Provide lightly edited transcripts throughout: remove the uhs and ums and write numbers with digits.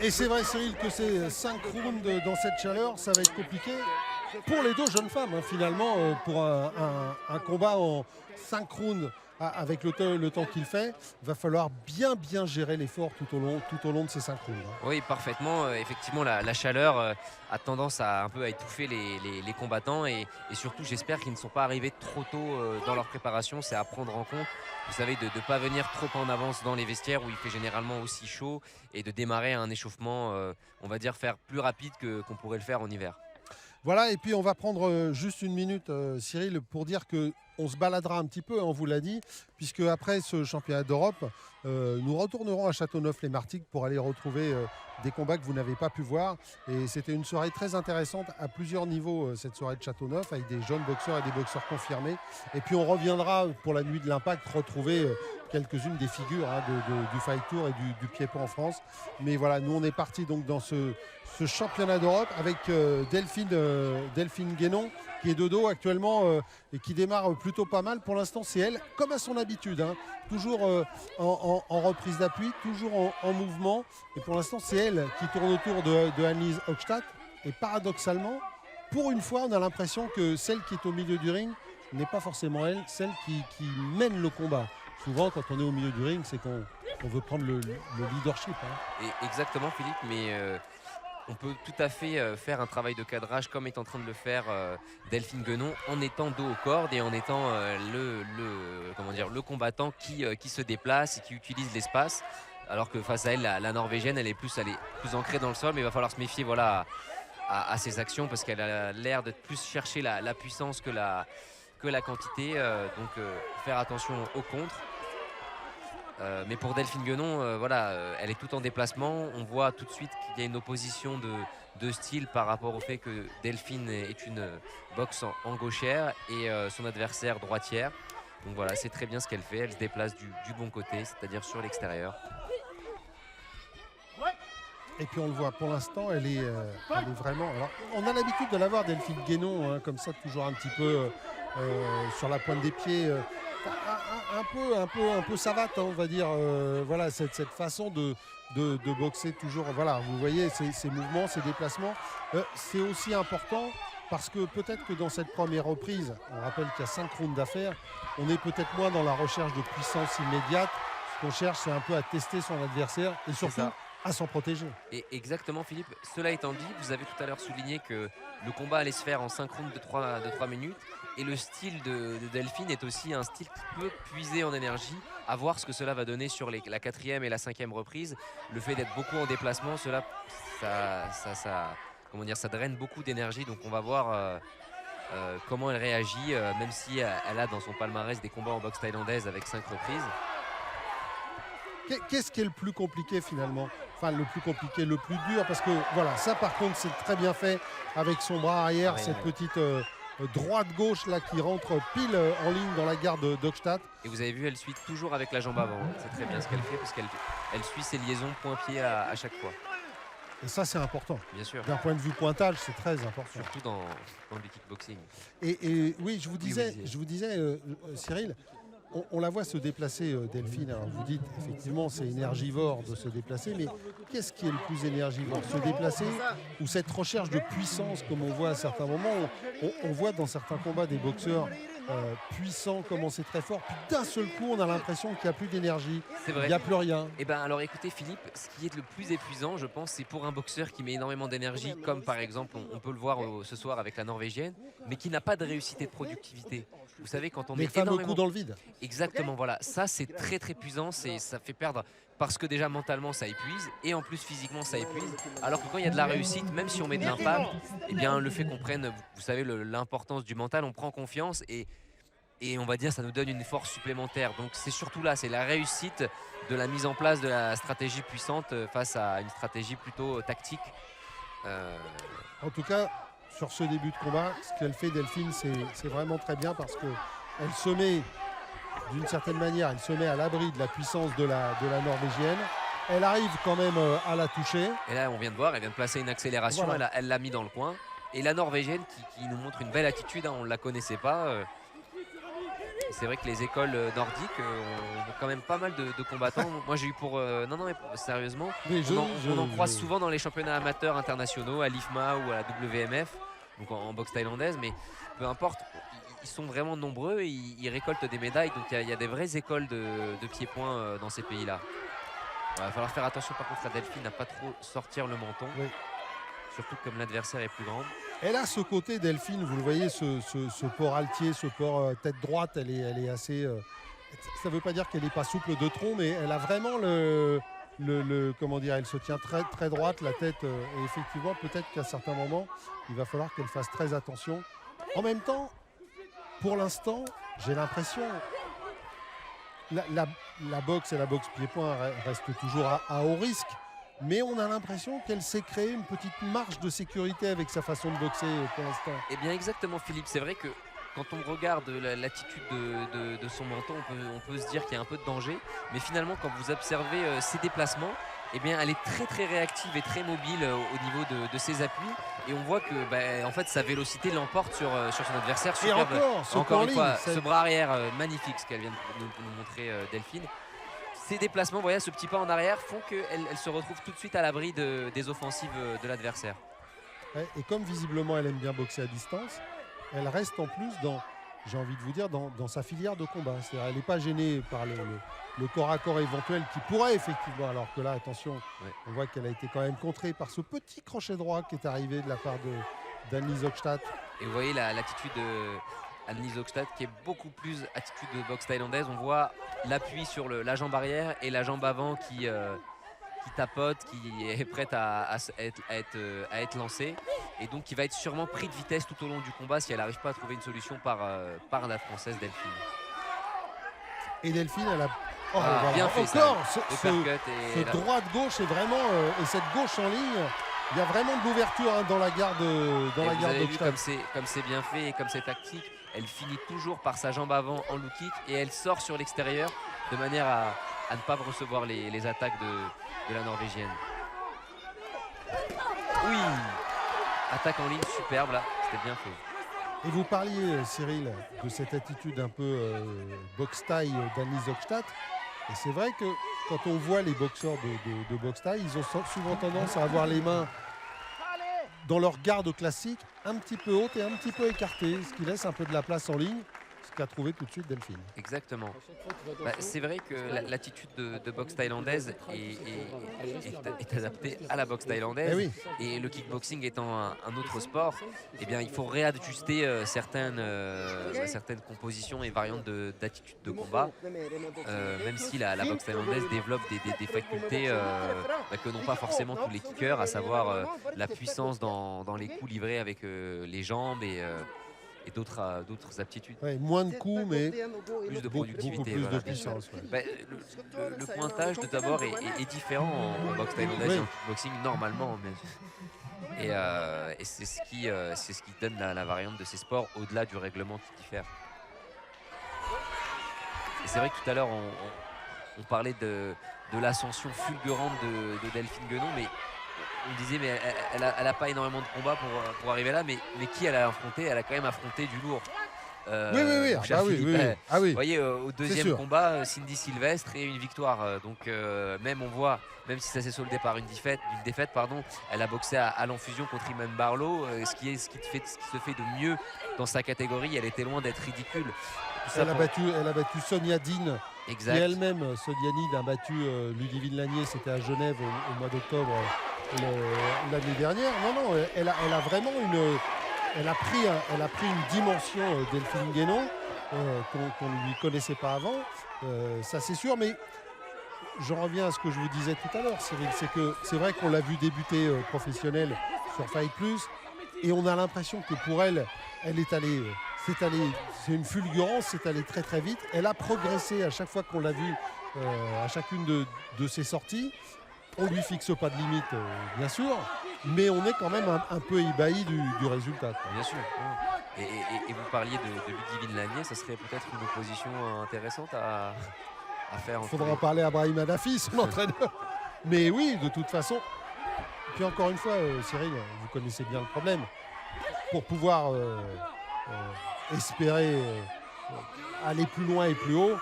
Et c'est vrai, Cyril, que ces 5 rounds dans cette chaleur, ça va être compliqué pour les deux jeunes femmes, hein, finalement, pour un combat en 5 rounds avec le temps qu'il fait, va falloir bien gérer l'effort tout au long de ces 5 rounds, hein. Oui, parfaitement. Effectivement, la chaleur a tendance à un peu à étouffer les combattants et surtout, j'espère qu'ils ne sont pas arrivés trop tôt dans leur préparation. C'est à prendre en compte, vous savez, de ne pas venir trop en avance dans les vestiaires où il fait généralement aussi chaud et de démarrer un échauffement, on va dire, faire plus rapide qu'on pourrait le faire en hiver. Voilà, et puis on va prendre juste une minute, Cyril, pour dire que on se baladera un petit peu, hein, on vous l'a dit, puisque après ce championnat d'Europe, nous retournerons à Châteauneuf-les-Martigues pour aller retrouver des combats que vous n'avez pas pu voir. Et c'était une soirée très intéressante à plusieurs niveaux, cette soirée de Châteauneuf, avec des jeunes boxeurs et des boxeurs confirmés. Et puis on reviendra pour la nuit de l'Impact retrouver quelques-unes des figures, hein, du Fight Tour et du Pied-Point en France. Mais voilà, nous on est parti donc dans ce championnat d'Europe avec Delphine Guénon qui est de dos actuellement et qui démarre plutôt pas mal. Pour l'instant, c'est elle, comme à son habitude, hein, toujours en reprise d'appui, toujours en mouvement. Et pour l'instant, c'est elle qui tourne autour de Annelise Hochstadt. Et paradoxalement, pour une fois, on a l'impression que celle qui est au milieu du ring n'est pas forcément elle, celle qui mène le combat. Souvent, quand on est au milieu du ring, c'est qu'on veut prendre le leadership, hein. Et exactement, Philippe, mais on peut tout à fait faire un travail de cadrage comme est en train de le faire Delphine Guénon en étant dos aux cordes et en étant le combattant qui se déplace et qui utilise l'espace. Alors que face à elle, la Norvégienne, elle est plus ancrée dans le sol, mais il va falloir se méfier voilà, à ses actions parce qu'elle a l'air de plus chercher la puissance que la quantité. Donc faire attention au contre. Mais pour Delphine Guénon, voilà, elle est tout en déplacement. On voit tout de suite qu'il y a une opposition de style par rapport au fait que Delphine est une boxe en gauchère et son adversaire droitière. Donc voilà, c'est très bien ce qu'elle fait. Elle se déplace du bon côté, c'est-à-dire sur l'extérieur. Et puis on le voit, pour l'instant, elle est vraiment... Alors, on a l'habitude de la voir, Delphine Guénon, hein, comme ça, toujours un petit peu sur la pointe des pieds, un peu savate, hein, on va dire. Voilà, cette façon de boxer toujours. Voilà, vous voyez ces mouvements, ces déplacements. C'est aussi important parce que peut-être que dans cette première reprise, on rappelle qu'il y a 5 rounds d'affaires, on est peut-être moins dans la recherche de puissance immédiate. Ce qu'on cherche, c'est un peu à tester son adversaire et surtout à s'en protéger. Et exactement, Philippe. Cela étant dit, vous avez tout à l'heure souligné que le combat allait se faire en 5 rounds de 3 minutes. Et le style de Delphine est aussi un style qui peut puiser en énergie. À voir ce que cela va donner sur la 4e et la 5e reprise. Le fait d'être beaucoup en déplacement, ça draine beaucoup d'énergie. Donc on va voir comment elle réagit, même si elle a dans son palmarès des combats en boxe thaïlandaise avec 5 reprises. Qu'est-ce qui est le plus compliqué finalement? Enfin, le plus compliqué, le plus dur, parce que voilà, ça par contre c'est très bien fait avec son bras arrière, cette petite droite-gauche là qui rentre pile en ligne dans la garde d'Hochstadt. Et vous avez vu, elle suit toujours avec la jambe avant. C'est très bien ce qu'elle fait parce qu'elle suit ses liaisons point-pied à chaque fois. Et ça c'est important. Bien sûr. D'un point de vue pointage, c'est très important. Surtout dans le kickboxing. Et oui, je vous disais Cyril, on la voit se déplacer, Delphine. Alors vous dites, effectivement, c'est énergivore de se déplacer, mais qu'est-ce qui est le plus énergivore? Se déplacer ou cette recherche de puissance, comme on voit à certains moments? On voit dans certains combats des boxeurs puissants, comment c'est très fort. Puis d'un seul coup, on a l'impression qu'il n'y a plus d'énergie. C'est vrai. Il n'y a plus rien. Et ben alors écoutez, Philippe, ce qui est le plus épuisant, je pense, c'est pour un boxeur qui met énormément d'énergie, comme par exemple, on peut le voir ce soir avec la Norvégienne, mais qui n'a pas de réussite et de productivité. Vous savez, quand on met énormément... coups dans le vide. Exactement, voilà. Ça, c'est très très puissant. Ça fait perdre parce que déjà mentalement, ça épuise et en plus physiquement, ça épuise. Alors que quand il y a de la réussite, même si on met de l'impact, eh bien, le fait qu'on prenne, vous savez, l'importance du mental, on prend confiance et on va dire ça nous donne une force supplémentaire. Donc c'est surtout là, c'est la réussite de la mise en place de la stratégie puissante face à une stratégie plutôt tactique. En tout cas, sur ce début de combat, ce qu'elle fait Delphine, c'est vraiment très bien parce qu'elle se met, d'une certaine manière, elle se met à l'abri de la puissance de la Norvégienne. Elle arrive quand même à la toucher. Et là, on vient de voir, elle vient de placer une accélération, voilà. Elle l'a mis dans le coin. Et la Norvégienne qui nous montre une belle attitude, hein, on ne la connaissait pas. C'est vrai que les écoles nordiques ont quand même pas mal de combattants. Moi j'ai eu pour... non, mais sérieusement, on en croise souvent dans les championnats amateurs internationaux, à l'IFMA ou à la WMF, donc en boxe thaïlandaise, mais peu importe, ils sont vraiment nombreux et ils récoltent des médailles. Donc il y a des vraies écoles de pieds-points dans ces pays-là. Il va falloir faire attention par contre à Delphine à pas trop sortir le menton. Oui. Surtout comme l'adversaire est plus grande. Elle a ce côté, Delphine, vous le voyez, ce port altier, ce port tête droite, elle est assez... ça ne veut pas dire qu'elle n'est pas souple de tronc, mais elle a vraiment comment dire, elle se tient très, très droite, la tête. Et effectivement, peut-être qu'à certains moments, il va falloir qu'elle fasse très attention. En même temps, pour l'instant, j'ai l'impression... La boxe et la boxe pied-point restent toujours à haut risque. Mais on a l'impression qu'elle s'est créée une petite marge de sécurité avec sa façon de boxer pour l'instant. Eh bien exactement Philippe, c'est vrai que quand on regarde l'attitude de son menton, on peut se dire qu'il y a un peu de danger. Mais finalement quand vous observez ses déplacements, eh bien, elle est très très réactive et très mobile au niveau de ses appuis. Et on voit que en fait, sa vélocité l'emporte sur son adversaire. Et encore une fois, ce bras arrière magnifique, ce qu'elle vient de nous montrer Delphine. Ces déplacements, vous voyez, ce petit pas en arrière font qu'elle se retrouve tout de suite à l'abri des offensives de l'adversaire. Ouais, et comme visiblement elle aime bien boxer à distance, elle reste en plus j'ai envie de vous dire, dans sa filière de combat. C'est-à-dire elle n'est pas gênée par le corps à corps éventuel qui pourrait effectivement, alors que là, attention, on voit qu'elle a été quand même contrée par ce petit crochet droit qui est arrivé de la part d'Annelise Hochstadt. Et vous voyez l'attitude Annelise Hochstadt qui est beaucoup plus attitude de boxe thaïlandaise. On voit l'appui sur la jambe arrière et la jambe avant qui tapote, qui est prête à être lancée et donc qui va être sûrement pris de vitesse tout au long du combat si elle n'arrive pas à trouver une solution par la française Delphine. Et Delphine, elle a bien fait encore ce droite-gauche est vraiment et cette gauche en ligne. Il y a vraiment de l'ouverture dans la garde d'Hochstadt. Comme c'est bien fait et comme c'est tactique, elle finit toujours par sa jambe avant en low kick et elle sort sur l'extérieur de manière à ne pas recevoir les attaques de la Norvégienne. Oui, attaque en ligne superbe là, c'était bien fait. Et vous parliez, Cyril, de cette attitude un peu boxe thaï d'Annelise Hochstadt. Et c'est vrai que quand on voit les boxeurs de boxe thaï, ils ont souvent tendance à avoir les mains dans leur garde classique un petit peu haute et un petit peu écartée, ce qui laisse un peu de la place en ligne, ce qu'a trouvé tout de suite Delphine. Exactement. C'est vrai que l'attitude de boxe thaïlandaise est adaptée à la boxe thaïlandaise. Eh oui. Et le kickboxing étant un autre sport, eh bien, il faut réajuster certaines compositions et variantes d'attitude de combat. Même si la boxe thaïlandaise développe des facultés que n'ont pas forcément tous les kickers, à savoir la puissance dans les coups livrés avec les jambes et d'autres aptitudes. Ouais, moins de coups, mais plus de productivité. Beaucoup plus de puissance. Le pointage de d'abord est différent en boxe thaïlandaise et en kickboxing normalement. Et c'est ce qui donne la variante de ces sports au-delà du règlement qui diffère. Et c'est vrai que tout à l'heure on parlait de l'ascension fulgurante de Delphine Guenon, mais on disait mais elle a pas énormément de combats pour arriver là, mais qui elle a affronté? Elle a quand même affronté du lourd. Oui. Vous voyez, au deuxième combat, Cindy Sylvestre et une victoire. Donc même si ça s'est soldé par une défaite, elle a boxé à l'enfusion contre Iman Barlow, ce qui se fait de mieux dans sa catégorie. Elle était loin d'être ridicule. Elle a battu Sonia Dean. Exact. Et elle-même, Sonia Dean a battu Ludivine Lanier, c'était à Genève au mois d'octobre l'année dernière. Non, elle a vraiment elle a pris une dimension Delphine Guénon qu'on ne lui connaissait pas avant, ça c'est sûr, mais j'en reviens à ce que je vous disais tout à l'heure, Cyril, c'est que c'est vrai qu'on l'a vu débuter professionnelle sur Fight Plus et on a l'impression que pour elle est allée, c'est une fulgurance, c'est allé très très vite. Elle a progressé à chaque fois qu'on l'a vu à chacune de ses sorties. On ne lui fixe pas de limite, bien sûr, mais on est quand même un peu ébahi du résultat. Bien sûr. Et vous parliez de Ludivine Lanier, ça serait peut-être une opposition intéressante à faire. Il faudra en parler à Brahim Adafi, son entraîneur. Mais oui, de toute façon. Puis encore une fois, Cyril, vous connaissez bien le problème. Pour pouvoir espérer aller plus loin et plus haut,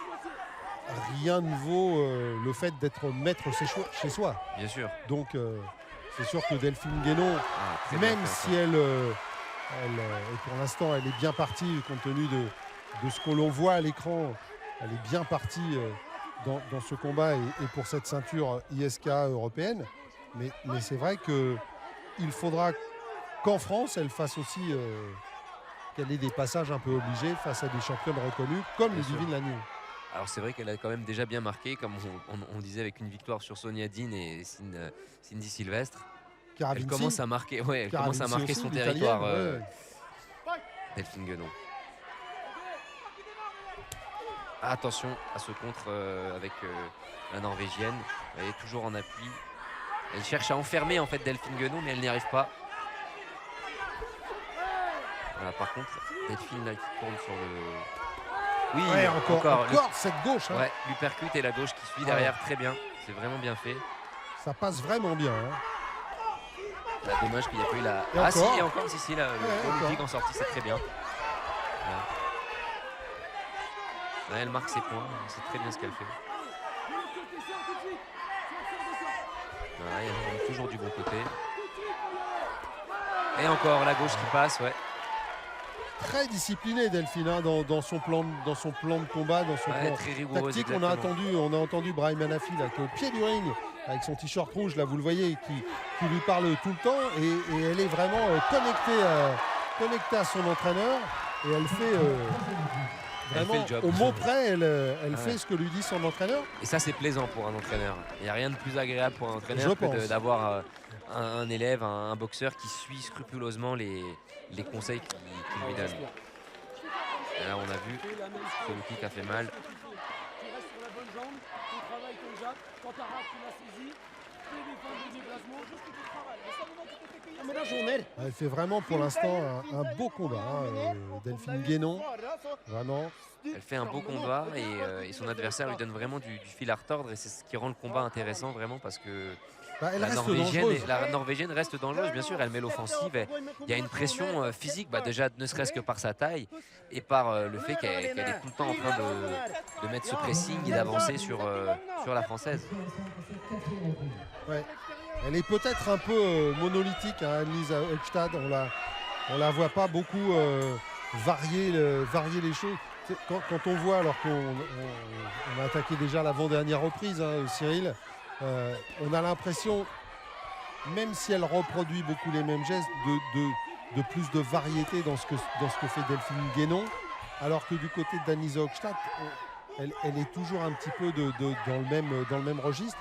rien ne vaut le fait d'être maître chez soi. Bien sûr. Donc c'est sûr que Delphine Guénon, même si elle, et pour l'instant elle est bien partie compte tenu de ce que l'on voit à l'écran, elle est bien partie dans ce combat et pour cette ceinture ISK européenne. Mais c'est vrai qu'il faudra qu'en France, elle fasse aussi qu'elle ait des passages un peu obligés face à des championnes reconnues comme les Divine Lagnon. Alors c'est vrai qu'elle a quand même déjà bien marqué, comme on disait, avec une victoire sur Sonia Dean et Cindy Sylvestre. Caravinci, elle commence à marquer, elle commence à marquer son territoire, Delphine Guénon. Attention à ce contre avec la Norvégienne. Elle est toujours en appui. Elle cherche à enfermer en fait Delphine Guénon, mais elle n'y arrive pas. Voilà, par contre, Delphine là qui tourne sur le... Oui, ouais, encore cette gauche. Hein. Ouais, l'uppercut et la gauche qui suit derrière, très bien. C'est vraiment bien fait. Ça passe vraiment bien. Hein. Là, dommage qu'il n'y a pas eu la... Et encore. Si, et encore, si, là, le public en sortie, c'est très bien. Voilà. Là, elle marque ses points, c'est très bien ce qu'elle fait. Voilà, elle tombe toujours du bon côté. Et encore la gauche qui passe, ouais. Très discipliné Delphine hein, dans son plan de combat, dans son plan tactique. On a entendu Brahim Hanafi là, qui est au pied du ring avec son t-shirt rouge, là vous le voyez, qui lui parle tout le temps et elle est vraiment connectée à son entraîneur et elle fait vraiment fait au mot près, elle fait ce que lui dit son entraîneur. Et ça c'est plaisant pour un entraîneur. Il n'y a rien de plus agréable pour un entraîneur que d'avoir un élève, un boxeur qui suit scrupuleusement les conseils qu'il lui donne. Et là on a vu que le kick a fait mal. Elle fait vraiment pour l'instant un beau combat, hein, Delphine Guénon, vraiment. Elle fait un beau combat et son adversaire lui donne vraiment du fil à retordre et c'est ce qui rend le combat intéressant vraiment parce que la Norvégienne reste dangereuse, bien sûr, elle met l'offensive. Il y a une pression physique, déjà ne serait-ce que par sa taille et par le fait qu'elle est tout le temps en train de mettre ce pressing et d'avancer sur la Française. Ouais. Elle est peut-être un peu monolithique, hein, Annelise Hochstad. On la voit pas beaucoup varier les choses. Quand on voit, alors qu'on a attaqué déjà l'avant-dernière reprise, hein, Cyril, on a l'impression, même si elle reproduit beaucoup les mêmes gestes, de plus de variété dans ce que fait Delphine Guénon, alors que du côté d'Annelise Hochstad, elle est toujours un petit peu dans le même registre.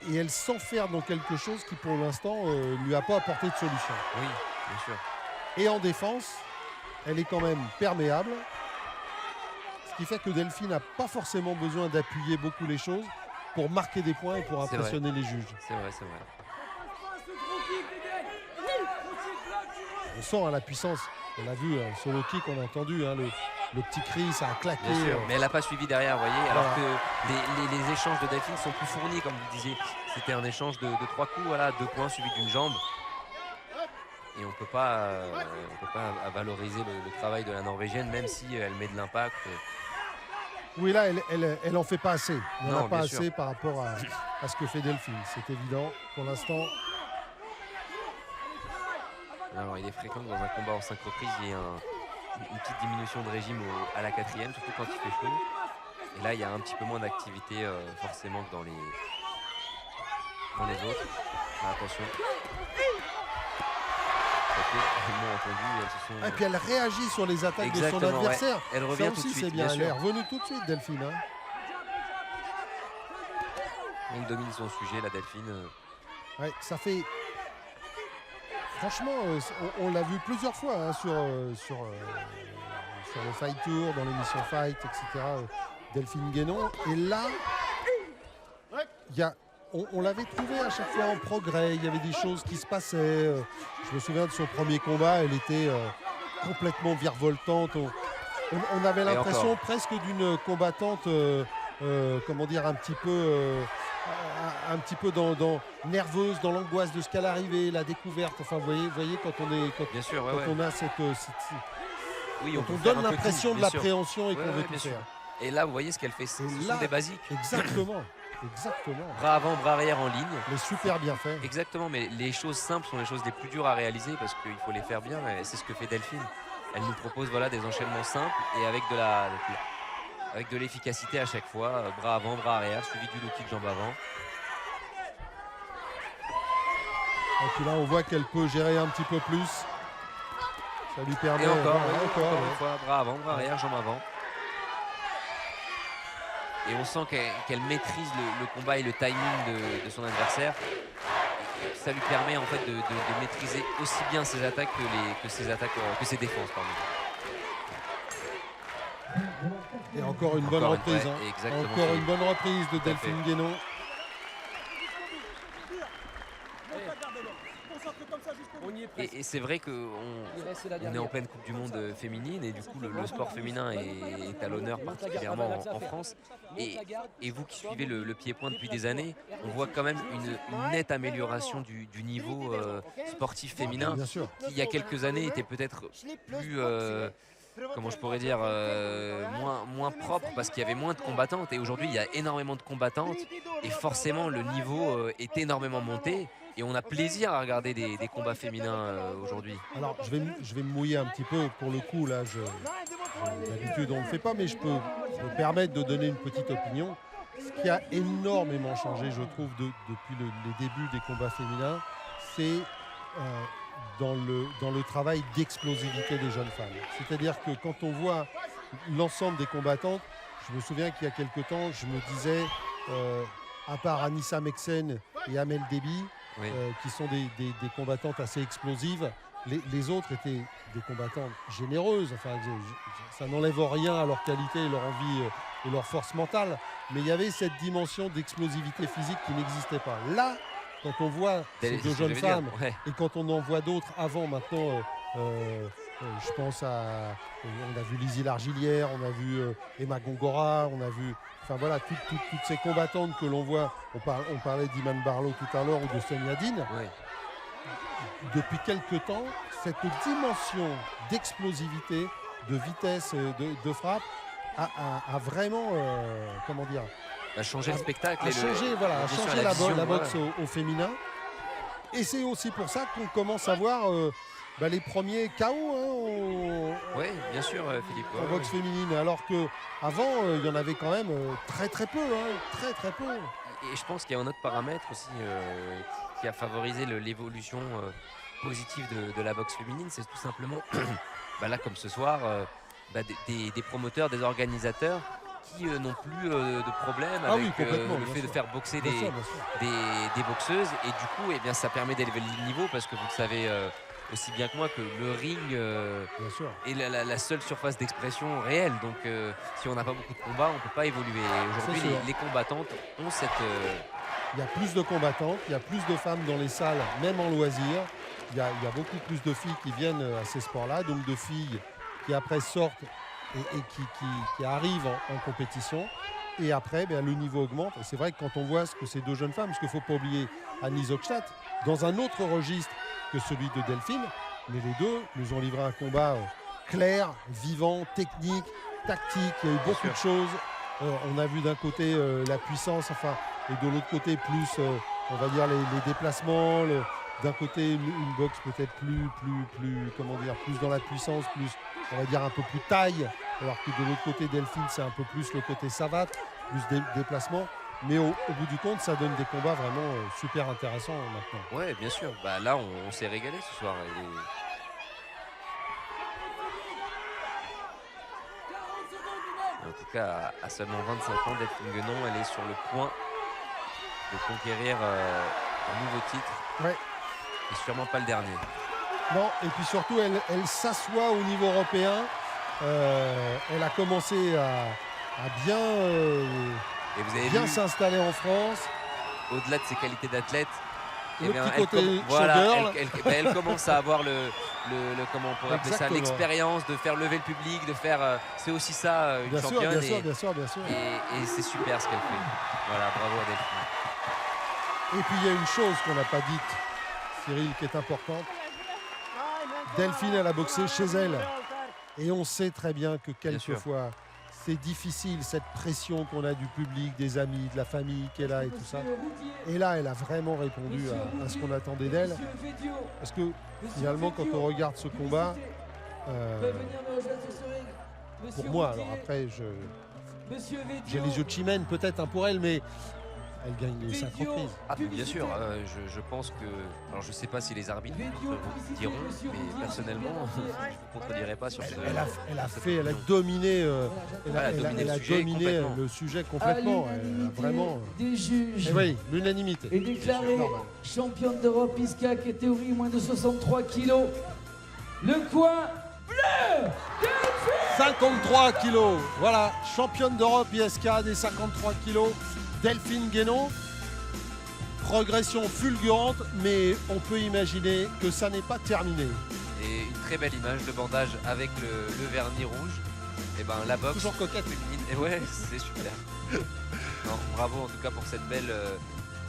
Et elle s'enferme dans quelque chose qui pour l'instant lui a pas apporté de solution. Oui, bien sûr. Et en défense, elle est quand même perméable. Ce qui fait que Delphine n'a pas forcément besoin d'appuyer beaucoup les choses pour marquer des points et pour impressionner les juges. C'est vrai, c'est vrai. On sent la puissance. On l'a vu, sur le kick, on a entendu le petit cri, ça a claqué. Bien sûr, mais elle n'a pas suivi derrière, vous voyez, alors que les échanges de Delphine sont plus fournis, comme vous disiez. C'était un échange de 3 coups, voilà, 2 points suivis d'une jambe. Et on ne peut pas valoriser le travail de la Norvégienne, même si elle met de l'impact. Oui, là, elle en fait pas assez. Elle n'en a pas assez sûr. par rapport à ce que fait Delphine. C'est évident. Pour l'instant, alors, il est fréquent que dans un combat en 5 reprises, il y ait une petite diminution de régime à la 4e, surtout quand il fait chaud. Et là, il y a un petit peu moins d'activité forcément que dans les autres. Ah, attention. Et puis elle réagit sur les attaques de son adversaire. Ouais. Elle revient tout de suite. C'est bien. Elle est revenue tout de suite, Delphine. Hein. Elle domine son sujet, la Delphine. Ouais, ça fait. Franchement, on l'a vu plusieurs fois hein, sur le Fight Tour, dans l'émission Fight, etc. Delphine Guénon. Et là, on l'avait trouvé à chaque fois en progrès. Il y avait des choses qui se passaient. Je me souviens de son premier combat. Elle était complètement virevoltante. On avait l'impression presque d'une combattante, comment dire, un petit peu nerveuse, dans l'angoisse de ce qu'elle arrivait, la découverte. Enfin, vous voyez quand on est, bien sûr, on a Oui, Quand peut on faire donne un peu l'impression tout, de bien sûr. l'appréhension et Ouais, qu'on veut ouais, tout bien sûr. faire. Et là, vous voyez ce qu'elle fait, ce Et sont là, des basiques. exactement, exactement. Bras avant, bras arrière en ligne. Mais super bien fait. Exactement, mais les choses simples sont les choses les plus dures à réaliser parce qu'il faut les faire bien et c'est ce que fait Delphine. Elle nous propose voilà, des enchaînements simples et avec de l'efficacité à chaque fois. Bras avant, bras arrière, suivi du low kick jambe avant. Et puis là, on voit qu'elle peut gérer un petit peu plus. Ça lui permet... Et encore, voilà, oui, encore ouais. une fois, bras avant, bras arrière, jambe avant. Et on sent qu'elle maîtrise le combat et le timing de son adversaire. Ça lui permet en fait de maîtriser aussi bien ses attaques que ses défenses. Pardon. Et encore une bonne reprise. Encore une bonne reprise de Delphine Guénon. Et c'est vrai qu'on est en pleine Coupe du Monde féminine et du coup le sport féminin est à l'honneur particulièrement en France. Et vous qui suivez le pied-point depuis des années, on voit quand même une nette amélioration du niveau sportif féminin qui il y a quelques années était peut-être plus... comment je pourrais dire, moins propre parce qu'il y avait moins de combattantes et aujourd'hui il y a énormément de combattantes et forcément le niveau est énormément monté et on a plaisir à regarder des combats féminins aujourd'hui. Alors je vais me mouiller un petit peu pour le coup là, d'habitude on ne le fait pas mais je peux me permettre de donner une petite opinion. Ce qui a énormément changé je trouve depuis les débuts des combats féminins, c'est dans le travail d'explosivité des jeunes femmes. C'est-à-dire que quand on voit l'ensemble des combattantes, je me souviens qu'il y a quelque temps, je me disais, à part Anissa Meksen et Amel Déby, qui sont des combattantes assez explosives, les autres étaient des combattantes généreuses. Enfin, ça n'enlève rien à leur qualité, leur envie et leur force mentale. Mais il y avait cette dimension d'explosivité physique qui n'existait pas. Là, quand on voit ces deux jeunes femmes et quand on en voit d'autres avant maintenant, je pense à... On a vu Lizzie Largillière, on a vu Emma Gongora, on a vu... Enfin voilà, toutes ces combattantes que l'on voit, on parlait d'Iman Barlow tout à l'heure ou de Sonia Dean. Depuis quelque temps, cette dimension d'explosivité, de vitesse, de frappe a vraiment, comment dire, a changé le spectacle. A changé la boxe au féminin. Et c'est aussi pour ça qu'on commence à voir les premiers KO oui, bien sûr, Philippe. En boxe féminine. Alors qu'avant, il y en avait quand même très très peu. Très très peu. Et je pense qu'il y a un autre paramètre aussi qui a favorisé l'évolution positive de la boxe féminine. C'est tout simplement, là comme ce soir, des promoteurs, des organisateurs qui n'ont plus de problème avec le fait de faire boxer des boxeuses et du coup eh bien, ça permet d'élever le niveau parce que vous le savez aussi bien que moi que le ring est la seule surface d'expression réelle, donc si on n'a pas beaucoup de combats on ne peut pas évoluer. Aujourd'hui les combattantes ont cette... Il y a plus de combattantes, il y a plus de femmes dans les salles, même en loisirs. Il y a beaucoup plus de filles qui viennent à ces sports-là, donc de filles qui après sortent et qui arrivent en compétition. Et après, le niveau augmente. Et c'est vrai que quand on voit ce que ces deux jeunes femmes, parce qu'il ne faut pas oublier Annie Zogstadt, dans un autre registre que celui de Delphine, mais les deux nous ont livré un combat clair, vivant, technique, tactique. Il y a eu beaucoup de choses. On a vu d'un côté la puissance, et de l'autre côté plus, on va dire, les déplacements. D'un côté, une boxe peut-être plus dans la puissance, plus, on va dire, un peu plus taille, alors que de l'autre côté, Delphine, c'est un peu plus le côté savate, plus déplacement. Mais au bout du compte, ça donne des combats vraiment super intéressants maintenant. Oui, bien sûr. Là, on s'est régalé ce soir. En tout cas, à seulement 25 ans, Delphine Guénon, elle est sur le point de conquérir un nouveau titre. Ouais. Et sûrement pas le dernier. Non, et puis surtout, elle s'assoit au niveau européen. Elle a commencé à bien s'installer en France. Au-delà de ses qualités d'athlète, elle commence à avoir comment on pourrait appeler ça, l'expérience de faire lever le public, de faire. C'est aussi ça une championne. Bien sûr. Et c'est super ce qu'elle fait. Voilà, bravo à Delphine. Et puis il y a une chose qu'on n'a pas dite, Cyril, qui est importante. Delphine, elle a boxé chez elle. Et on sait très bien que Bien sûr. quelquefois, c'est difficile, cette pression qu'on a du public, des amis, de la famille qui est là et tout ça. Et là, elle a vraiment répondu à ce qu'on attendait d'elle. Parce que finalement, quand on regarde ce combat, pour moi, alors après, j'ai les yeux de Chimène peut-être pour elle, mais elle gagne les 5 reprises. Ah, bien sûr, je pense que. Alors, je sais pas si les arbitres diront, mais personnellement, je ne vous contredirai pas sur ce. Elle a dominé, elle a sujet dominé complètement. le sujet complètement. Elle a vraiment. Des juges Et oui, l'unanimité. est déclarée Normal. championne d'Europe ISCA catégorie moins de 63 kilos. Le coin bleu 53 kilos. Voilà, championne d'Europe ISK des 53 kilos. Delphine Guénon. Progression fulgurante, mais on peut imaginer que ça n'est pas terminé. Et une très belle image de bandage avec le vernis rouge. Et ben la boxe Toujours coquette. féminine. Et ouais, c'est super. Non, bravo en tout cas pour cette belle,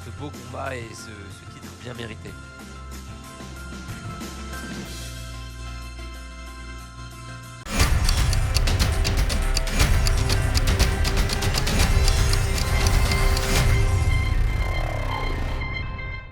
ce beau combat et ce titre bien mérité.